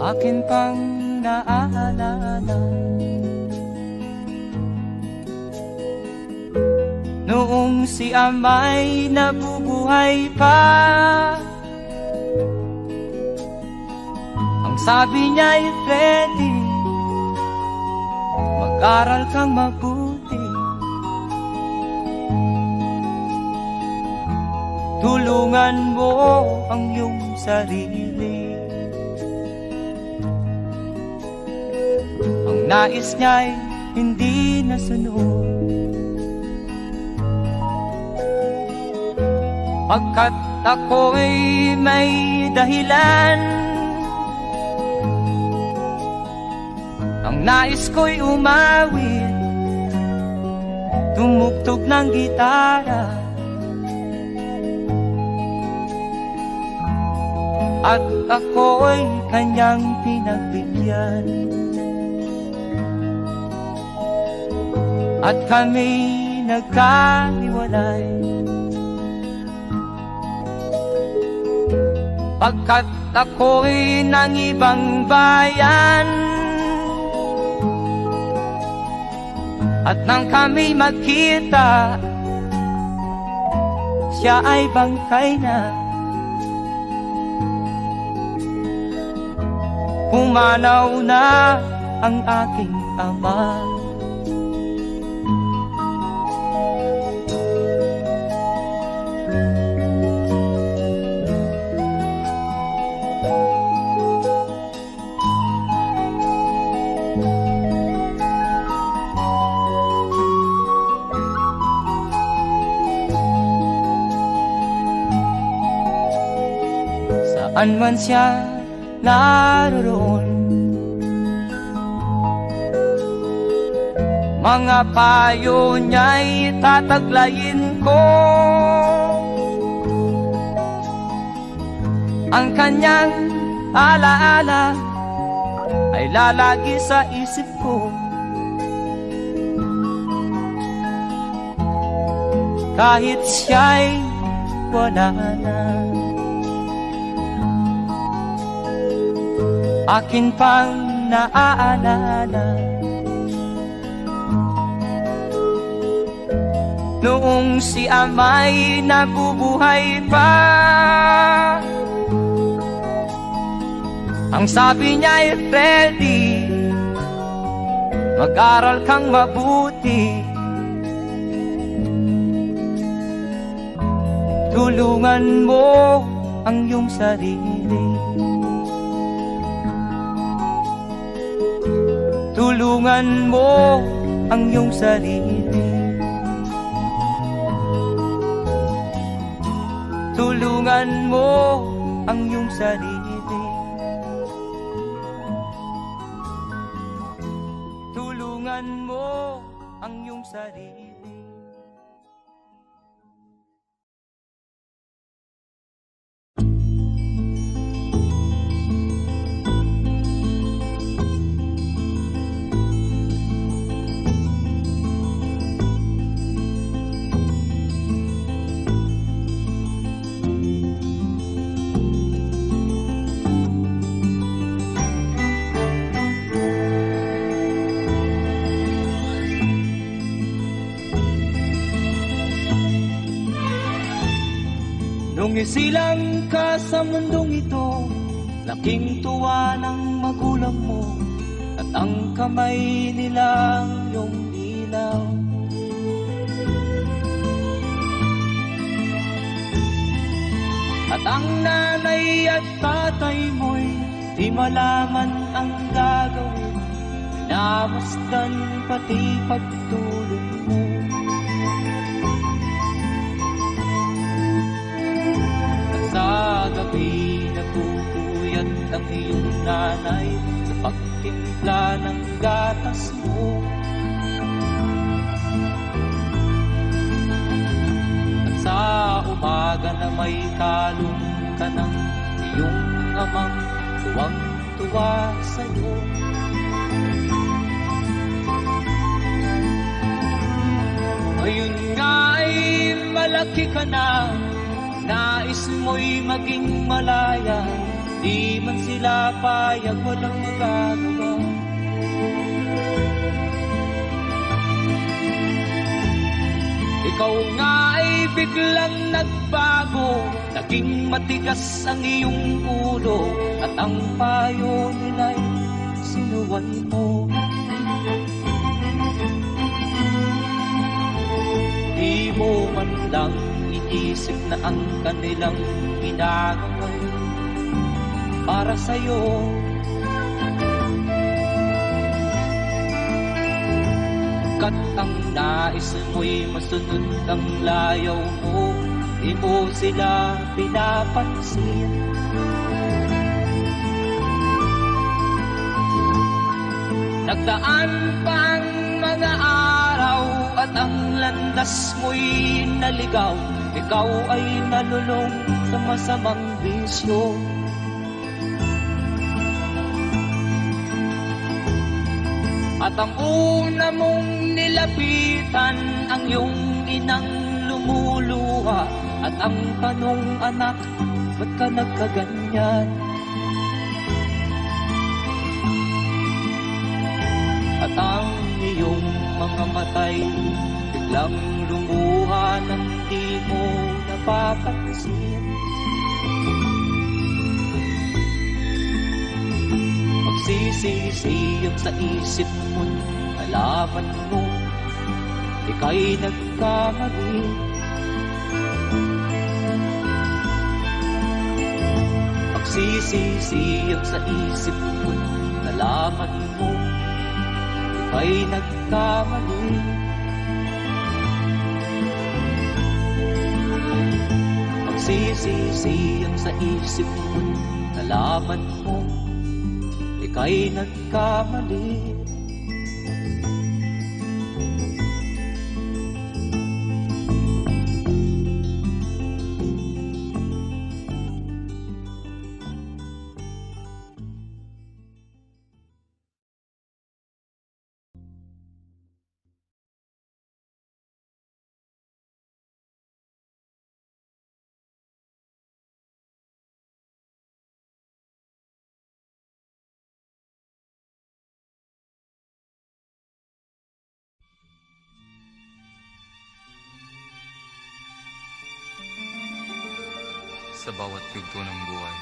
akin pang naaalala. Noong si ama'y nabubuhay pa, ang sabi niya'y Freddy, mag-aral kang mabuti, tulungan mo ang iyong sarili. Ang nais niya'y hindi nasunod, pagkat ako'y may dahilan. Ang nais ko'y umawit, tumugtog ng gitara, at ako'y kanyang pinagbigyan. At kami nagkahiwalay, pagkat ako'y ng ibang bayan. At nang kami magkita, siya ay bangkay na. Pumanaw na ang aking ama. Saan man siya naroon, mga payo niya'y tataglayin ko. Ang kanyang alaala ay lalagi sa isip ko, kahit siya'y wala na. Akin pang naaalala noong si ama'y nabubuhay pa, ang sabi niya'y Freddy, mag-aral kang mabuti, tulungan mo ang iyong sarili. Tulungan mo ang iyong sarili. Tulungan mo ang iyong sarili. Tulungan mo ang iyong sarili. Nung isilang ka sa mundong ito, laking tuwa ng magulang mo, at ang kamay nilang iyong ilaw. At ang nanay at tatay mo'y di malaman ang gagawin, namasdan pati pagtulog mo. Sa gabi nagpupuyat ang iyong nanay sa pagtimpla ng gatas mo. At sa umaga na may kalong ka ng iyong amang tuwang-tuwa sa'yo. Ngayon nga ay malaki ka na, nais mo'y maging malaya, Di man sila payag, walang magagawa. Ikaw nga ay biglang nagbago, naging matigas ang iyong ulo, at ang payo nila'y sinuway mo. Di mo man lang inisip na ang kanilang ginagaway para sa'yo. Kat ang nais mo'y masunod ang layaw mo, di mo sila pinapansin. Nagdaan pa ang mga araw at ang landas mo'y naligaw. Ikaw ay nalulong sa masamang bisyo. At ang una mong nilapitan, ang iyong inang lumuluha. At ang tanong, anak, ba't ka nagkaganyan? At ang iyong mga matay biglang lumuha nang di mo napapansin. Magsisisiyag sa isip mo, nalaman mo ika'y nagkamali. Magsisisiyag sa isip mo, nalaman mo ika'y nagkamali. Magsisisiyag sa isip mo, nalaman mo ika'y nagkamali. Sa bawat yugto ng buhay,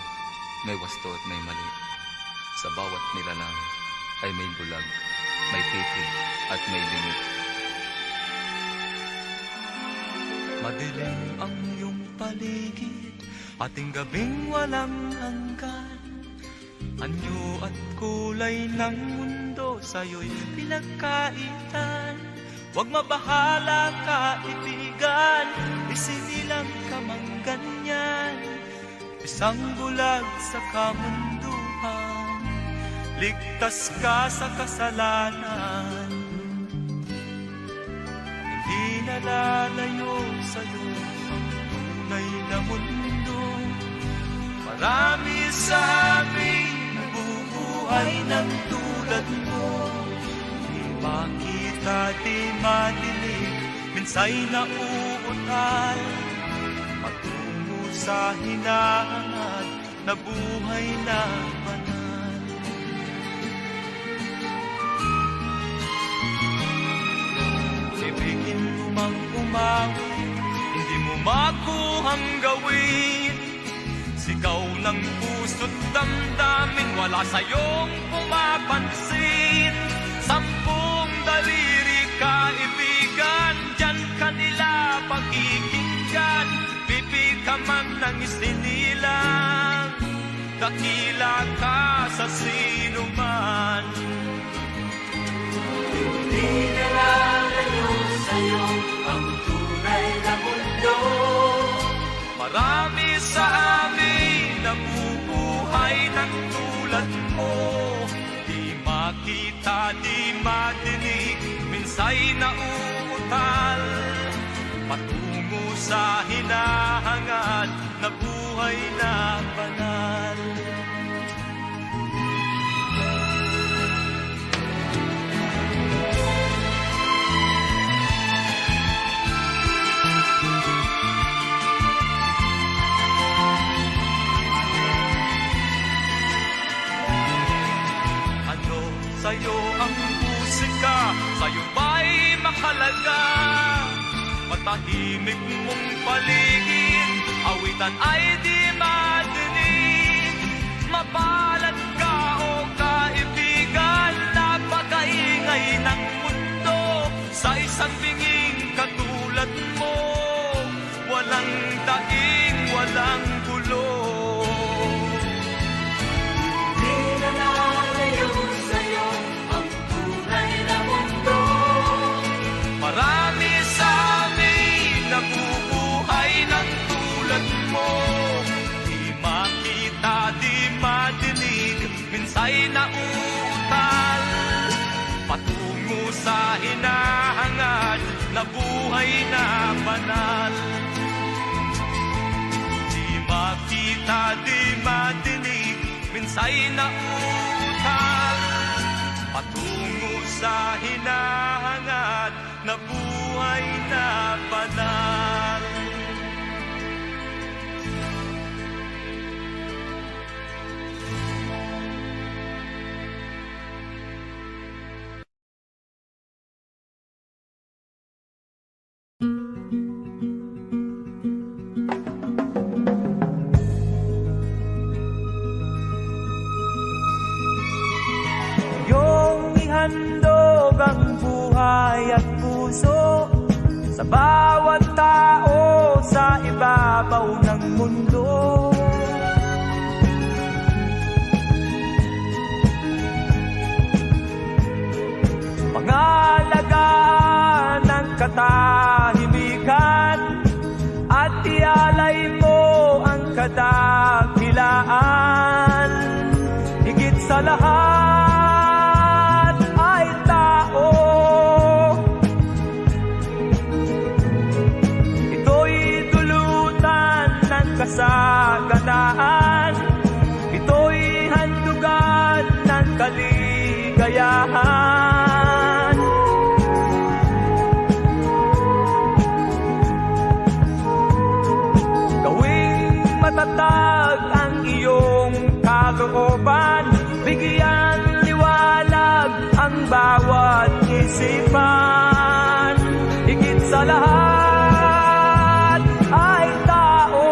may wasto at may mali. Sa bawat nilalang ay may bulag, may titig at may limit. Madilim ang iyong paligid, ating gabing walang hanggan. Anyo at kulay ng mundo sa'yo'y pinagkaitan. Huwag mabahala kaibigan, isinilang ka mang ganyan. Isang bulag sa kamunduhan, ligtas ka sa kasalanan. Hindi nalalayo sa'yo ang tunay na mundo. Marami sa amin nabubuhay ng tulad mo. Di makita, di madinig, minsay nauutal. Patungo sa hinahangad na buhay na banal. Ibigin mo mang umawi, hindi mo makuhang gawin. Sigaw ng puso't damdamin, wala sa'yong pumapansin. Sampung daliri kaibigan, dyan kanila pakikinggan. Pipi ka man ng isinilang, dakila ka sa sinuman. Hindi nalalayo sa'yo ang tunay na mundo. Marami sa amin nabubuhay ng tulad mo. Di makita, di madinig, minsay nauutal. Patungo sa hinahangad na buhay na banal. mahalaga. Matahimik mong paligid, awitan ay di madinig. Mapalad ka o kaibigan, napakaingay ng mundo. Sa isang binging katulad mo, walang daing, walang gulo. Di na nalayo sa'yo ang tunay na mundo. Marami sa amin nabubuhay ng tulad mo. Di makita, di madinig, minsay nauutal. Patungo sa hinahangad na buhay na banal. Di makita, di madinig, minsay nauutal. Patungo sa hinahangad na buhay na banal. Iyong ihandog ang buhay at puso sa bawat tao sa ibabaw ng mundo. Pangalagaan ng katahimikan at ialay mo ang kadakilaan. Higit sa lahat ay tao. Ito'y dulutan ng kasaganaan. Ito'y handugan ng kaligayahan. Gawing matatag ang iyong kalooban. Bigyan liwanag ang bawat isipan. Higit sa lahat ay tao.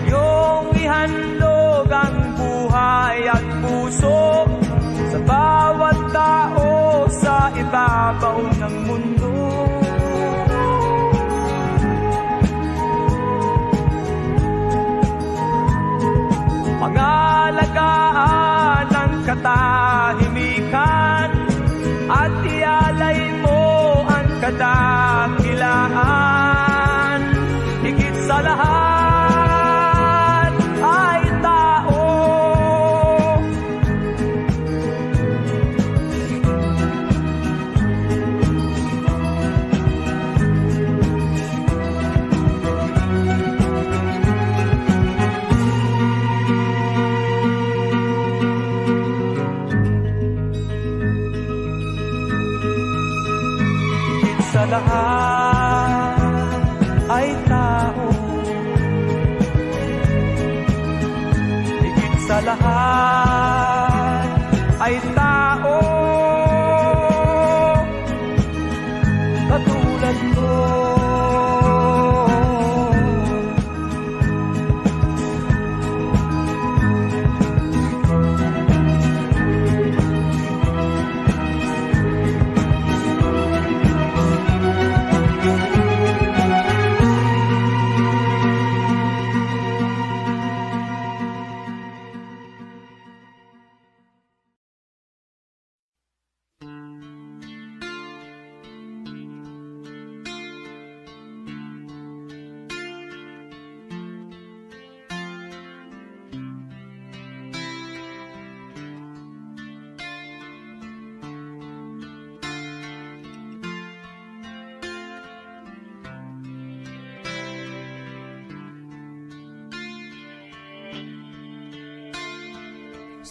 Iyong ihandog ang buhay at puso sa bawat tao sa ibabaw ng mundo. Pangalagaan ang katahimikan at ialay mo ang kadakilaan. Higit sa lahat ay tao. Higit sa lahat ay tao. Higit sa lahat ay tao. Katulad mo.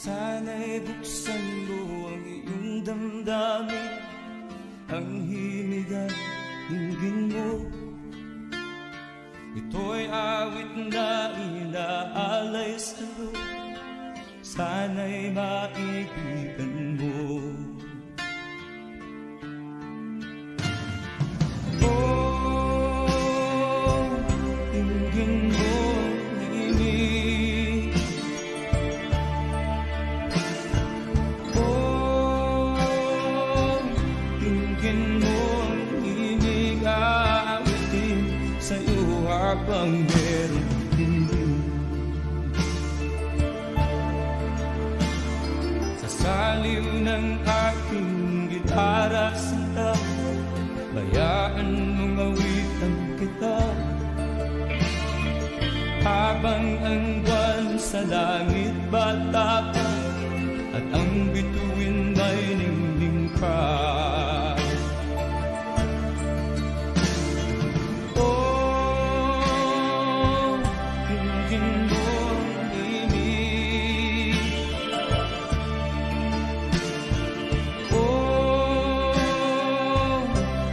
Sana'y buksan mo ang iyong damdamin, ang himig at hinggin mo. Ito'y awit na inaalay sa'yo, sana'y maibigan mo. Oh, hinggin mo ang himig. Oh, hinggin mo ang himig, awitin sa'yo habang meron himig. Sa saliw ng aking gitara sinta, bayaan mong awitan kita, habang ang buwan sa langit batapan at ang bituin ay ningning pa. Oh, hinggin mo ang himig. Oh,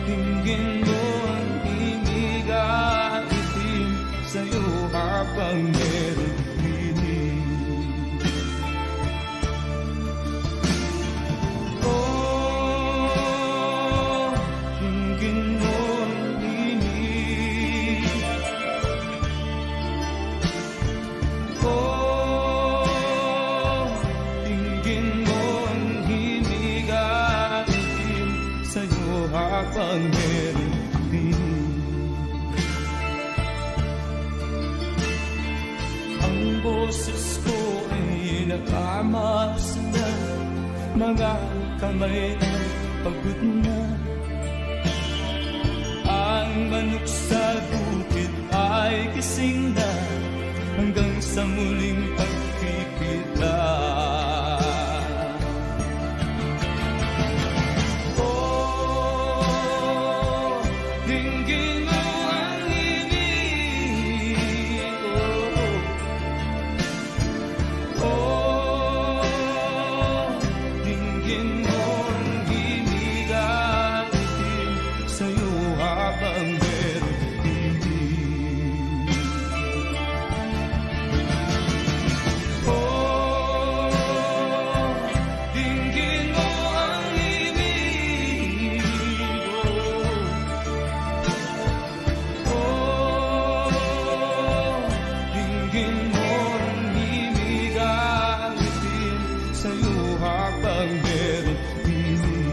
hinggin mo ang himig, awitin sa'yo habang meron himig. Oh, hinggin mo ang himig. Oh, hinggin mo ang himig, awitin sa'yo habang meron himig. Ang boses ko ay nakamaas na, mga kamay ay pagod na. Ang manok sa bukid ay gising na, hanggang sa muling pagkikita. Oh, hinggin mo ang himig. Oh, hinggin mo ang himig, awitin sa'yo habang meron himig. Oh, hinggin mo ang himig. Oh, hinggin mo ang himig, awitin sa'yo habang meron himig.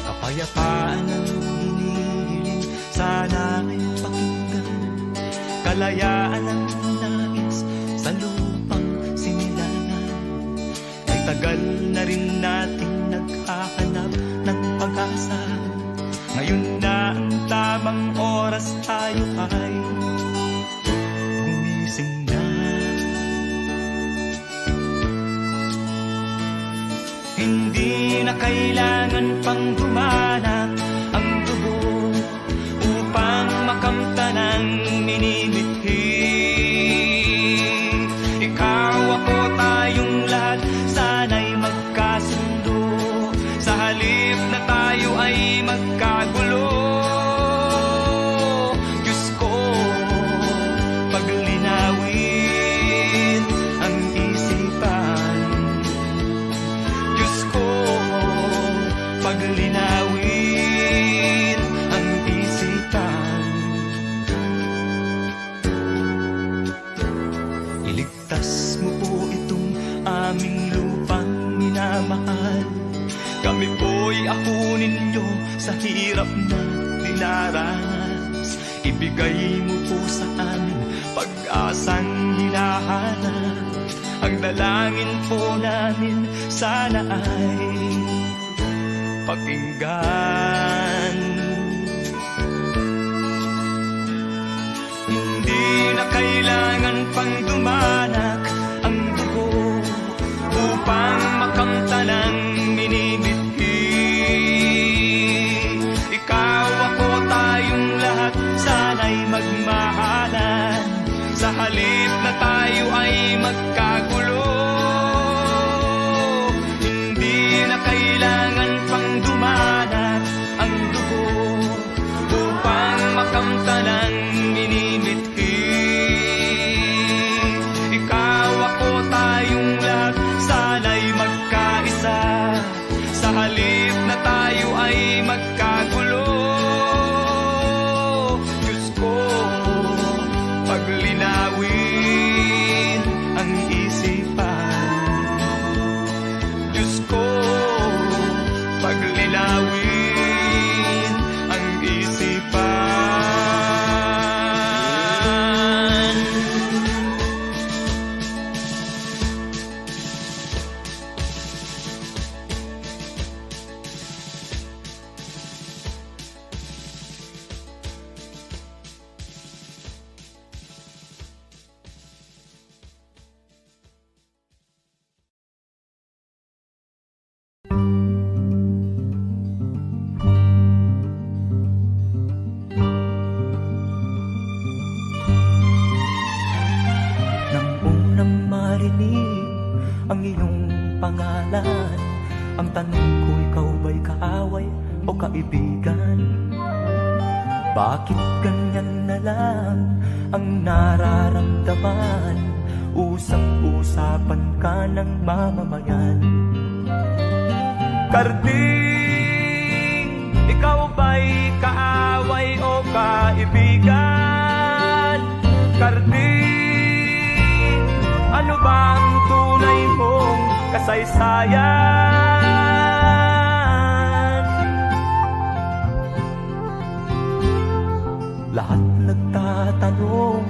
Kapayapaan ang hinihiling, sana ay pakinggan. Kalayaan ang nais sa lupang sinilangan. Ay tagal na rin nating naghahanap ng pag-asa. Ngayon na ang tamang oras, tayo ay gumising na. Hindi na kailangan pang dumana ang dugo upang makamtan ang sa hirap na dinaranas. Ibigay mo po sa amin pag-asang hinahanap. Ang dalangin po namin sana ay pakinggan. Hindi na kailangan pang dumanak ang dugo upang makamtan ang minimithi. Ikaw, ako, tayong lahat sana'y magmahalan. Sa halip na tayo ay magkagulo, hindi na kailangan pang dumanak ang dugo upang makamtan ang minimithi. Ikaw, ako, tayong lahat sana'y magkaisa. Sa halip na tayo ay magkagulo, Diyos ko, paglinawin ang isipan. Diyos ko, paglinawin ang isipan. Nang unang marinig ang iyong pangalan, ang tanong ko, ikaw ba'y kaaway o kaibigan? Bakit ganyan na lang ang nararamdaman? Usap-usapan ka ng mamamayan. Karding, ikaw ba'y kaaway o kaibigan? Karding, ano ba ang tunay mong kasaysayan? Lahat nagtatanong,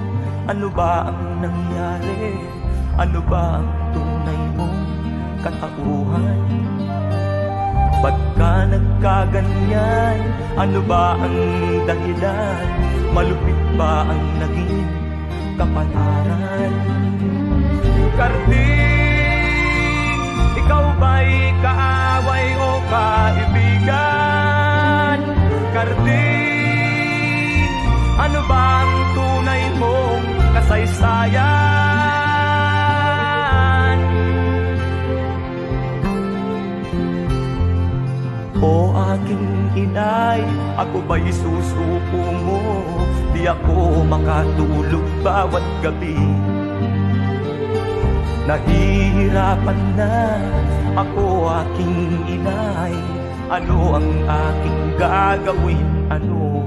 ano ba ang nangyari? Ano ba ang tunay mong katauhan? Ba't ka nagkaganyan? Ano ba ang dahilan? Malupit ba ang naging kapalaran? Karding, ikaw ba'y kaaway o kaibigan? Karding, ano ba ang tunay mong kasaysayan? O aking inay, ako ba'y susuko mo? Di ako makatulog bawat gabi. Nahihirapan na ako, aking inay. Ano ang aking gagawin? Ano?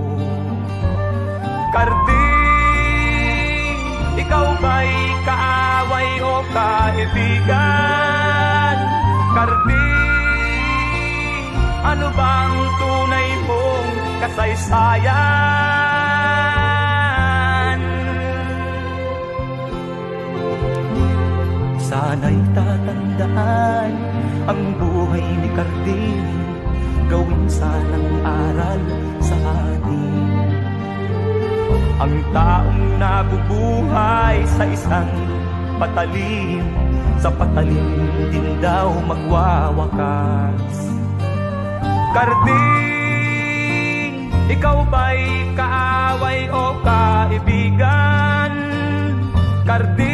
Karding, ikaw ba'y kaaway o kaibigan? Karding, ano bang tunay mong kasaysayan? Sana'y tatandaan ang buhay ni Karding, gawin sanang aral sa atin. Ang taong nabubuhay sa isang patalim, sa patalim din daw magwawakas. Karding, ikaw ba'y kaaway o kaibigan? Karding,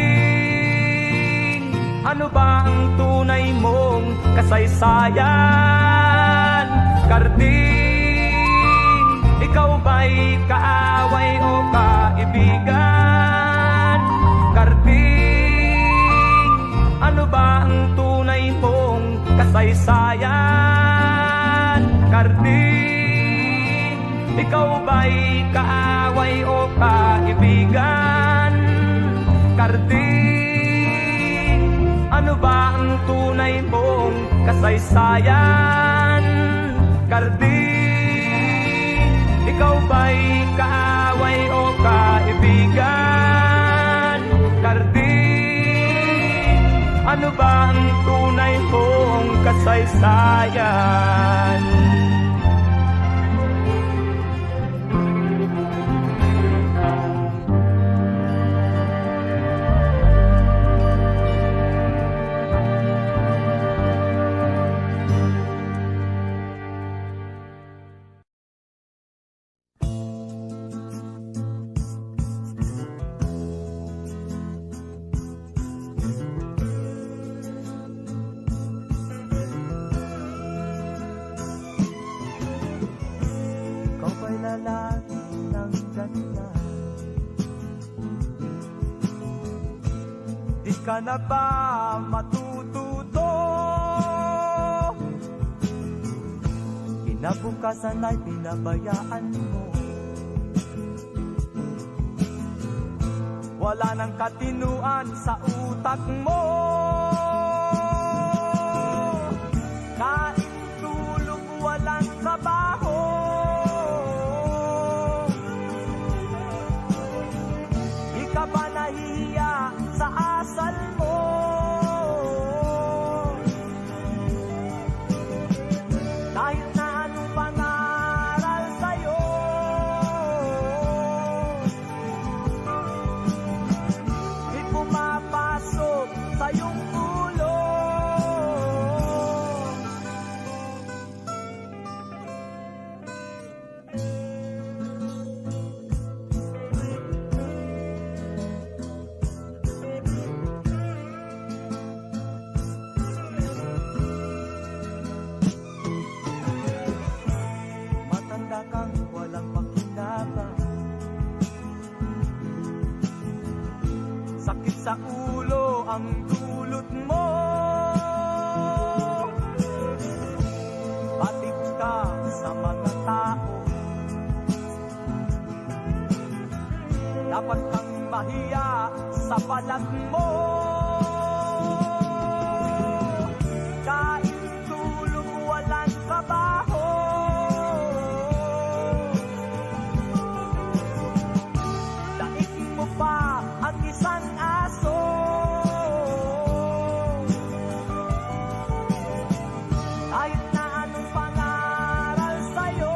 ano ba ang tunay mong kasaysayan? Karding, ikaw ba'y kaaway o kaibigan? Karding, ano ba ang tunay mong kasaysayan? Karding, ikaw ba'y kaaway o kaibigan? Karding, ano ba ang tunay mong kasaysayan? Karding, ikaw ba'y kaaway o kaibigan? Karding, ano ba ang tunay kong kasaysayan? Ikaw ba'y lalaki ng ganda? Di ka na ba matututo? Kinabukasan ay pinabayaan mo. Wala nang katinuan sa utak mo. Kain, tulog, walang trabaho. Di ka ba nahihiya sa asal mo? Kahit na anong pangaral sa'yo, di pumapasok sa iyong ulo. Matanda kang walang pakinabang, sakit sa ulo ang dulot mo. Batid ka sa mga tao, dapat kang mahiya sa balat mo. Kain, tulog, walang trabaho. Daig mo pa ang isang aso. Kahit na anong pangaral sa'yo,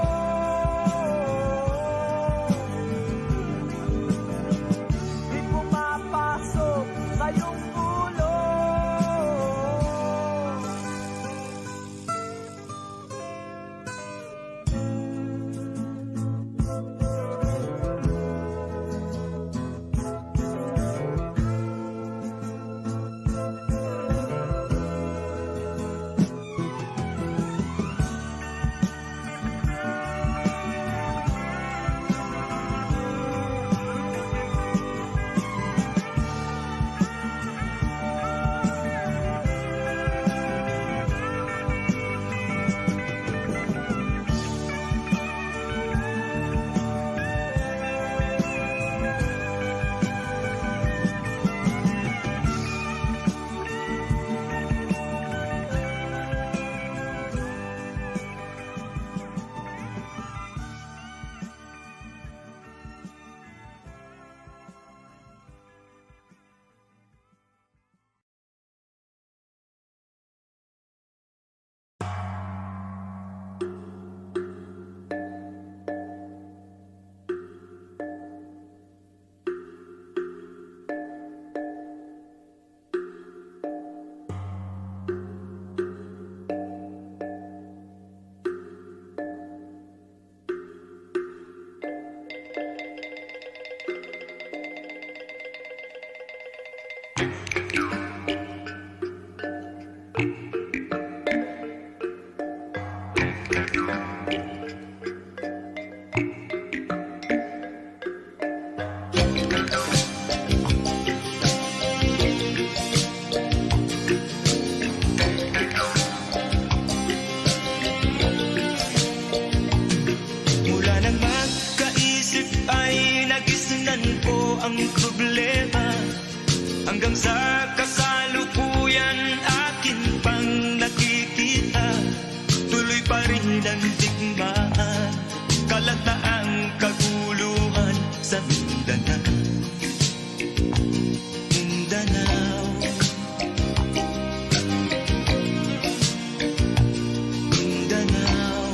di pumapasok sa iyong ulo. ang problema. Hanggang sa kasalukuyan akin pang nakikita, tuloy pa rin ang digmaan, kalataang sa Mindanao. Mindanao, Mindanao.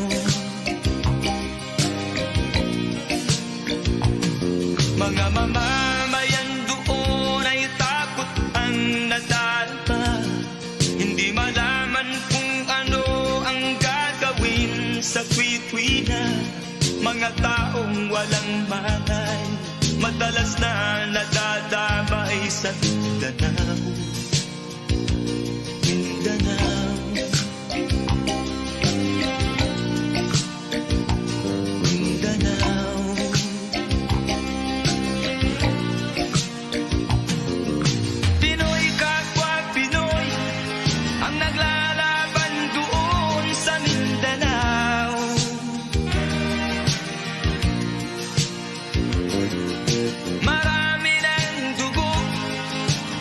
Mga mamamayan doon ay takot ang nadarama. Hindi malaman kung ano ang gagawin sa tuwi-tuwi na. Mga taong walang malay, madalas na nadadamay sa Mindanao. Mindanao, Mindanao. Pinoy kapwa Pinoy ang naglalaban doon sa Mindanao. Marami ng dugo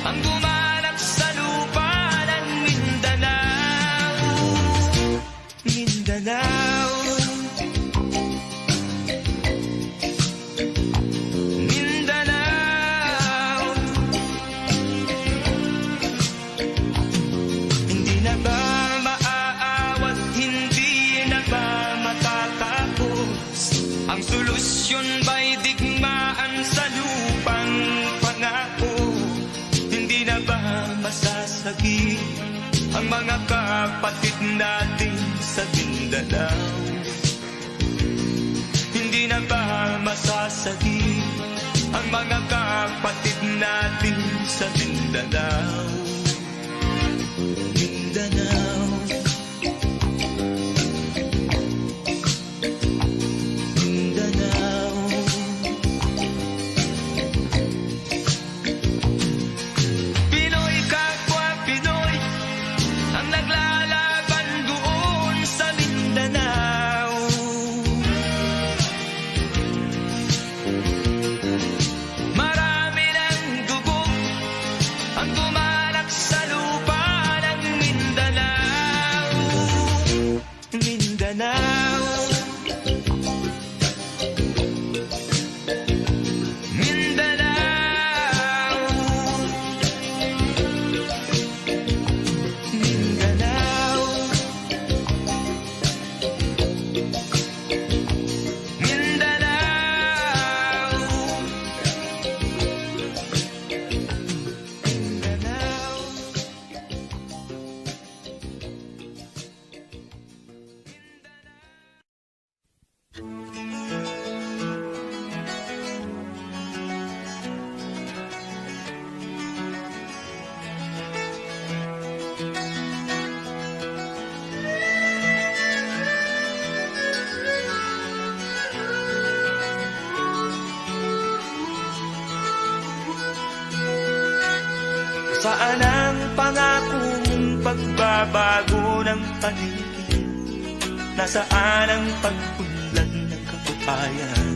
ang dumalak sa lupa ng Mindanao. Mindanao, Mindanao. Hindi na ba maaawat, hindi na ba matatapos? Ang solusyon ba'y digmaan sa lupang pangako? Hindi na ba masasagi ang mga kapatid natin sa Mindanao? Hindi na ba masasagi ang mga kapatid natin sa Mindanao? Mindanao, Mindanao. Pinoy kapwa Pinoy ang naglalaban doon sa Mindanao. Marami ng dugo ang dumalak sa lupa ng Mindanao. Mindanao, Mindanao, Mindanao, Mindanao, Mindanao. Saan ang pangakong pagbabago ng paligid? Nasaan ang pag-unlad ng kabuhayan?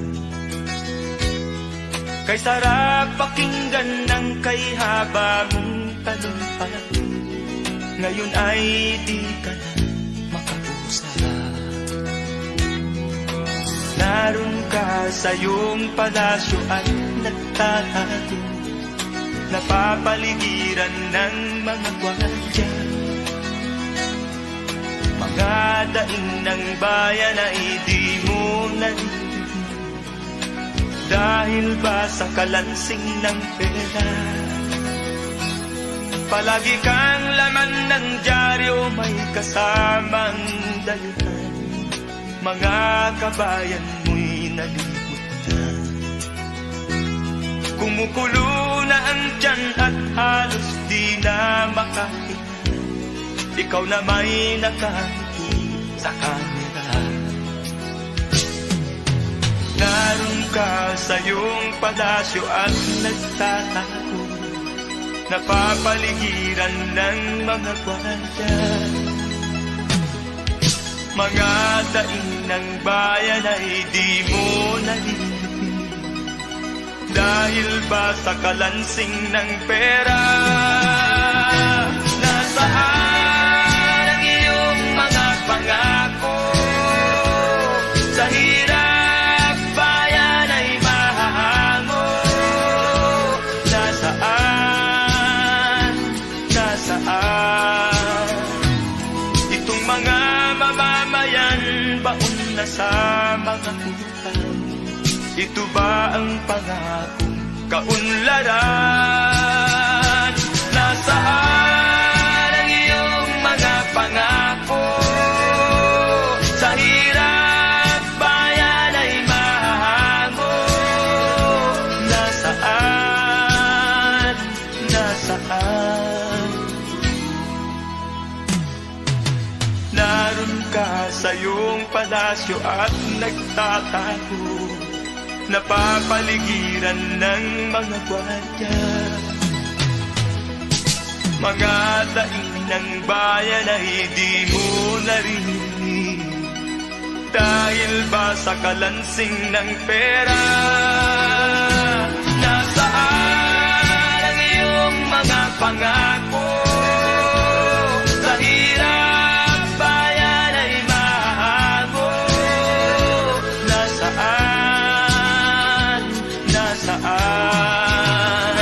Kay sarap pakinggan ng kay haba mong talumpay, ngayon ay di ka na makausap. Naroon ka sa iyong palasyo at nagtatago, napapaligiran ng mga gwardiya. Mga daing ng bayan ay di mo narinig, dahil ba sa kalansing ng pera? Palagi kang laman ng dyaryo, may kasamang dayuhan. Mga kabayan mo'y nalimutan. Kumukulo na ang tiyan at halos di na makain. Ikaw na may nakangiti sa kamera. Naroon ka sa iyong palasyo at nagtatago, napapaligiran ng mga gwardiya. Mga daing ng bayan ay di mo narinig, dahil ba sa kalansing ng pera? Nasaan ang iyong mga pangako? Sa hirap bayan ay mahal. mga utang. Ito ba ang pangakong kaunlaran? Nasaan ang iyong mga pangako? Sa hirap bayan ay mahango. Nasaan? Nasaan? Naroon ka sa iyong palasyo at nagtatago, napapaligiran ng mga gwardiya. Mga daing ng bayan ay di mo narinig, dahil ba sa kalansing ng pera? Nasaan ang iyong mga pangako? Sa hirap bayan ay mahago. Nasaan? Nasaan?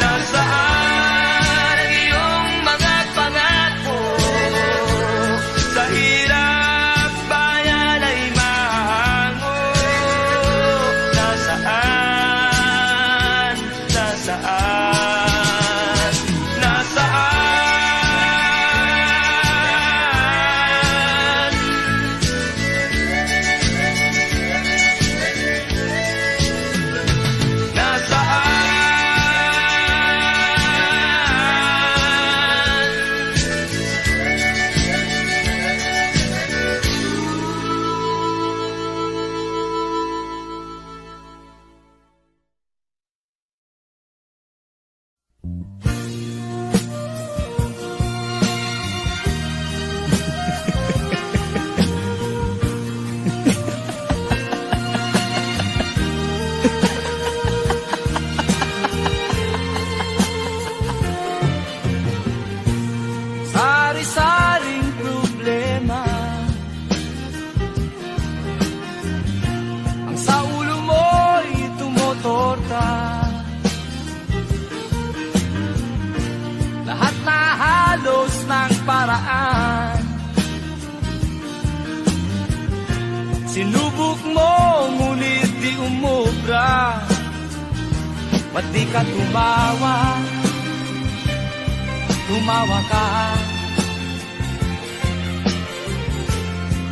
Nasaan ang iyong mga pangako? Sa hirap bayan ay mahango. Nasaan? Nasaan? Nasaan? Nasaan? Sari-saring problema ang sa ulo mo'y tumotorta. Lahat na halos ng paraan, sinubok mo ngunit di umubra. Ba't di ka tumawa? Tumawa ka.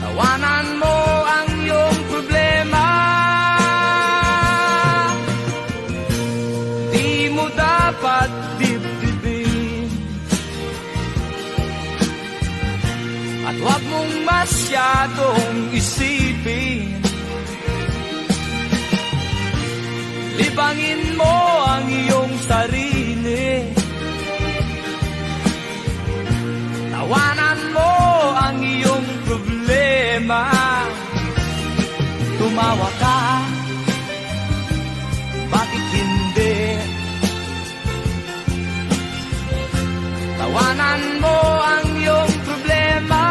Tawanan mo ang iyong problema. Di mo dapat dibdibin, at huwag mong masyadong isipin. Libangin mo ang iyong sarili. Tawanan mo ang iyong problema. Tumawa ka, bakit hindi? Tawanan mo ang iyong problema.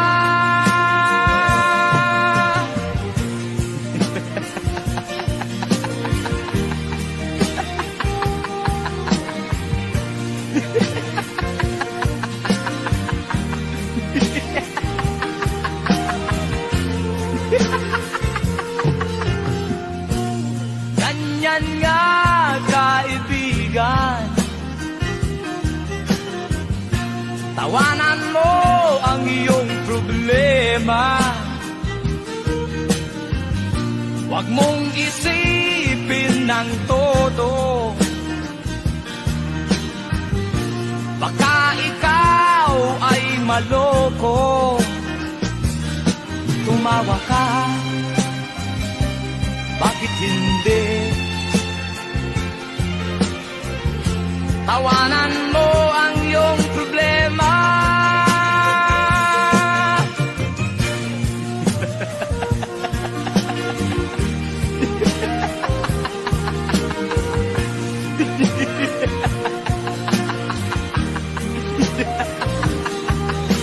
Ganyan nga, kaibigan. Tawanan mo ang iyong problema. Huwag mong isipin ng todo. Baka ikaw ay maloko. Tumawa ka, bakit hindi? Tawanan mo ang iyong problema.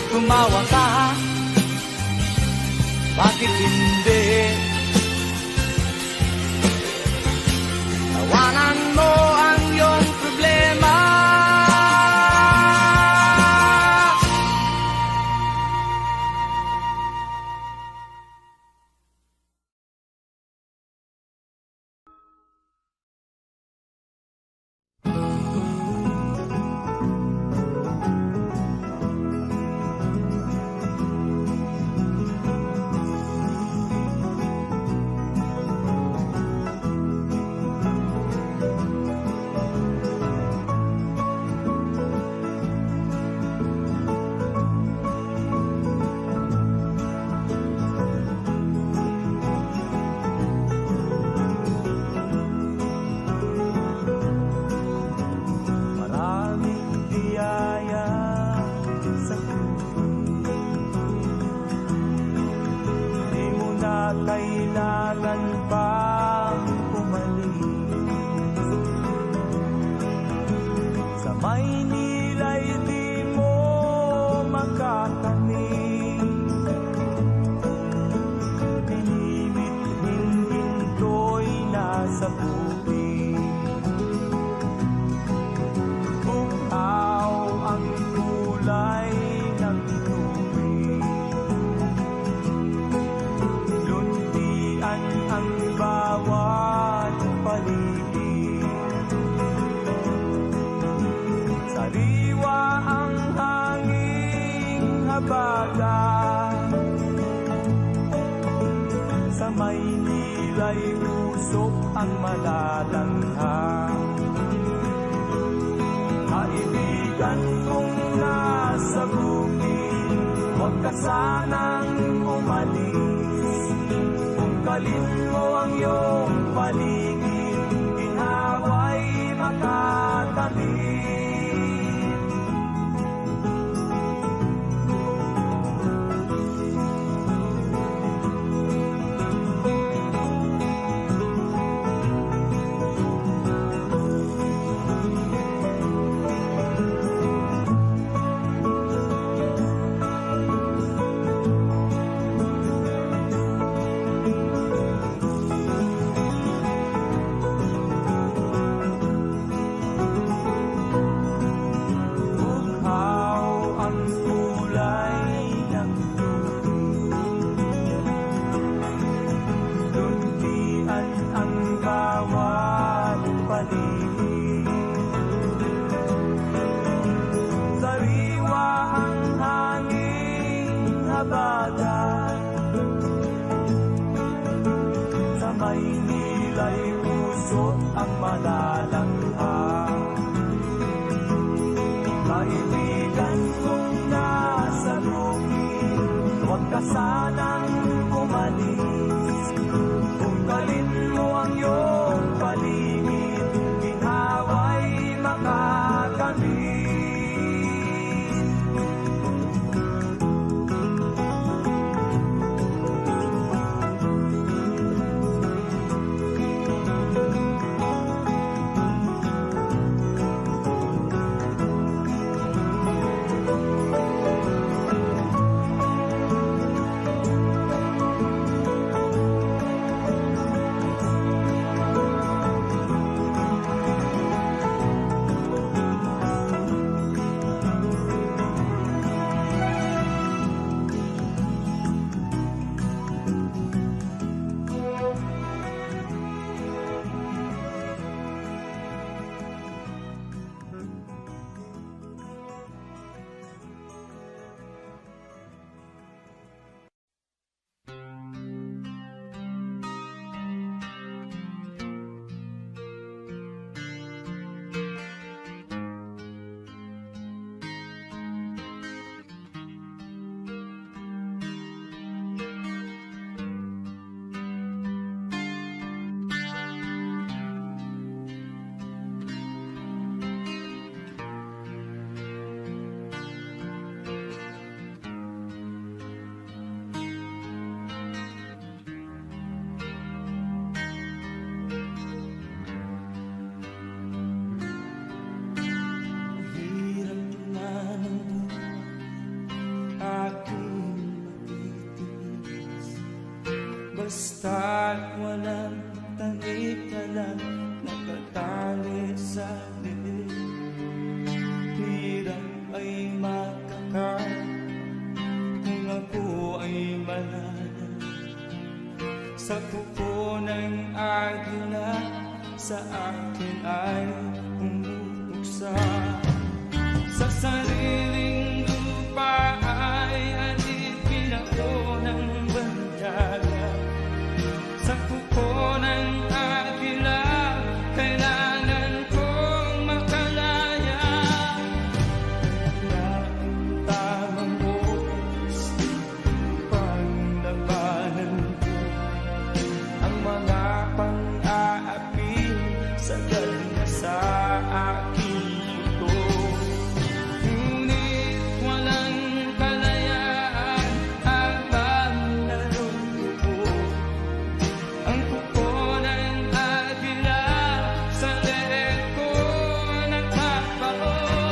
Tumawa ka, bakit hindi? Tawanan mo ang iyong problema. Maynila'y di mo makakamit. Pinimit-in ginto'y nasa bukid. Bukaw ang kulay ng tubig. Luntian ang bawat paligid. Sariwa ang hanging habagat. Sa Maynila'y usok ang malalanghang. Kaibigan kong nasa bukid, huwag ka sanang umalis. Tungkalin mo ang iyong paligid, ginhawa'y makatamit. Sariwa ang hanging habagat. Sa Maynila'y usok ang malalanghang. Kaibigan kong nasa bukid, huwag ka sanang umalis. Tungkalin mo ang iyong paligid, ginhawa'y makakamit. Basta't walang tanik ka lang nakatali sa bibig. Hirap ay makakain kung ako ay malala. Sa kuko ng agila sa akin ay umutuksa. Sa sariling lupa ay alipin ako ng bandaga. Sa kuko ng agila, kailangan kong makalaya. Na ang tamang oras upang labanan ko ang mga pang-aapi sa ganda sa aking puto. Ngunit walang kalayaan habang naroroon. Ang kuko ng agila sa leeg ko nagpapaon.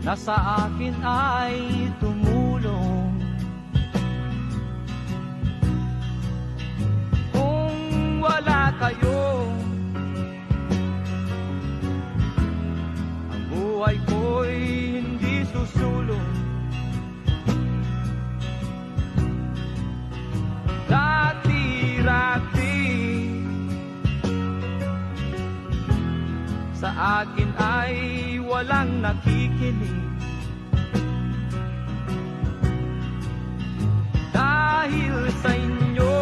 na sa akin ay tumulong. Kung wala kayo, ang buhay ko'y hindi susulong. Dati-rati sa akin ay walang nakikinig. Dahil sa inyo,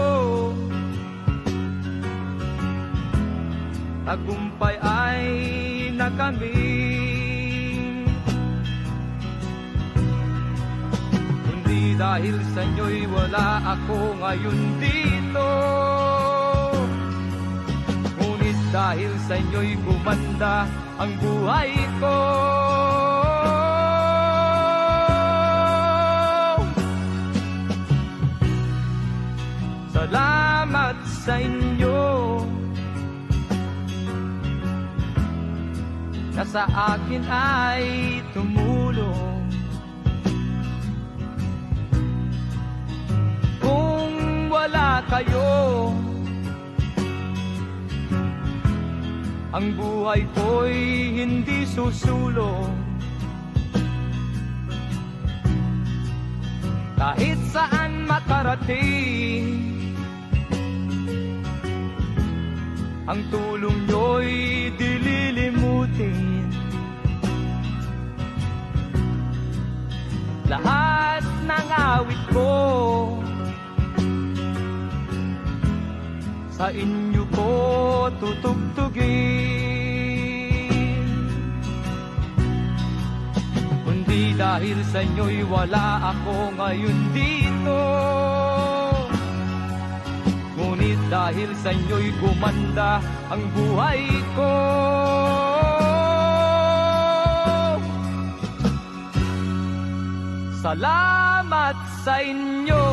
tagumpay ay nakamit. Kundi dahil sa inyo'y wala ako ngayon dito. Ngunit dahil sa inyo'y gumanda ang buhay ko. Salamat sa inyo na sa akin ay tumulong. Kung wala kayo, ang buhay ko'y hindi susulong. Kahit saan makarating, ang tulong nyo'y dililimutin. Lahat ng awit ko sa inyo ko tutugtugin. Kundi dahil sa inyo'y wala ako ngayon dito. Ngunit dahil sa inyo'y gumanda ang buhay ko. Salamat sa inyo.